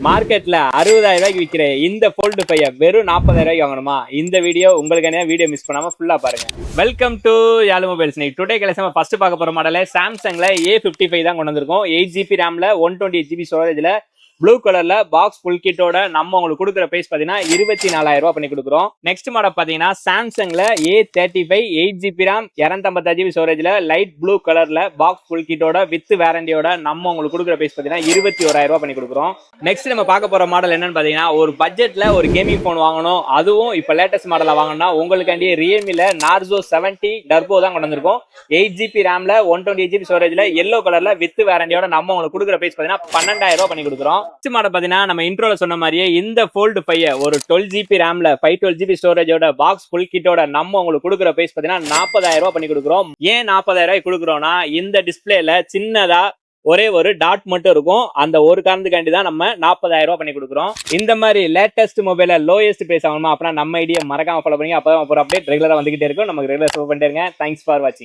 மார்க்கெட்ல 60,000 ரூபாய்க்கு விற்கிற இந்த Fold 5 வெறும் 40,000 ரூபாய்க்கு வாங்கணுமா? இந்த வீடியோ உங்களுக்கு வீடியோ மிஸ் பண்ணாம ஃபுல்லா பாருங்க. Welcome to Yarl mobiles. Today கிளம்ப ஃபர்ஸ்ட் பார்க்க போற மாடல சாம்சங்ல A55 தான் கொண்டு வந்திருக்கோம். 8GB ரேம்ல 128GB ஸ்டோரேஜ்ல ப்ளூ கலர்ல பாக்ஸ் ஃபுல் கிட்டோட நம்ம உங்களுக்கு கொடுக்குற பிரைஸ் பாத்தீங்கன்னா 24,000 ரூபாய் பண்ணி கொடுக்குறோம். நெக்ஸ்ட் மாடல் பாத்தீங்கன்னா சாம்சங்ல A35 8GB ரேம் 256GB ஸ்டோரேஜ்ல லைட் ப்ளூ கலர்ல பாக்ஸ் ஃபுல் கிட்டோட வித் வாரண்டியோட நம்ம உங்களுக்கு கொடுக்குற பிரைஸ் பாத்தீங்கன்னா 21,000 ரூபாய் பண்ணி கொடுக்குறோம். நெக்ஸ்ட் நம்ம பார்க்க போற மாடல் என்னன்னு பாத்தீங்கன்னா ஒரு பட்ஜெட்ல ஒரு கேமிங் போன் வாங்கணும், அதுவும் இப்ப லேட்டஸ்ட் மாடலா வாங்கணும்னா உங்களுக்காண்டி ரியல்மில நார்சோ 70 டர்போ தான் கொண்டு வந்திருக்கோம். 8GB ரேம்ல 128GB ஸ்டோரேஜ்ல எல்லோ கலர்ல வித் வாரண்டியோட நம்ம உங்களுக்கு கொடுக்குற பிரைஸ் பாத்தீங்கன்னா 12,000 ரூபாய் பண்ணி கொடுக்குறோம். மாடல் பாத்தீங்கன்னா நம்ம இன்ட்ரோல சொன்ன மாதிரியே இந்த Fold 5 ஒரு 12GB ரேம்ல 512GB ஸ்டோரேஜோட பாக்ஸ் ஃபுல் கிட்டோட நம்ம உங்களுக்கு கொடுக்குற பிரைஸ் பாத்தீங்கன்னா 40,000 ரூபாய் பண்ணி கொடுக்குறோம். ஏன் 40,000 ரூபாய் கொடுக்குறோம்னா இந்த டிஸ்பிளேல சின்னதா ஒரே ஒரு டாட் மட்டும் இருக்கும். அந்த ஒரு காரணத்துக்காண்டி தான் நம்ம 40,000 ரூபாய் பண்ணி கொடுக்குறோம். இந்த மாதிரி லேட்டஸ்ட் மொபைல லோயஸ்ட் பிரைஸ் ஆகணுமா அப்படின்னா நம்ம ஐடியா மறக்காம ஃபாலோ பண்ணி அப்பதான் ஒரு அப்டேட் ரெகுலரா வந்துகிட்டே இருக்கும். நமக்கு ரெகுலர் சப்போர்ட் பண்ணிட்டே இருங்க. தேங்க்ஸ் ஃபார் வாட்சிங்.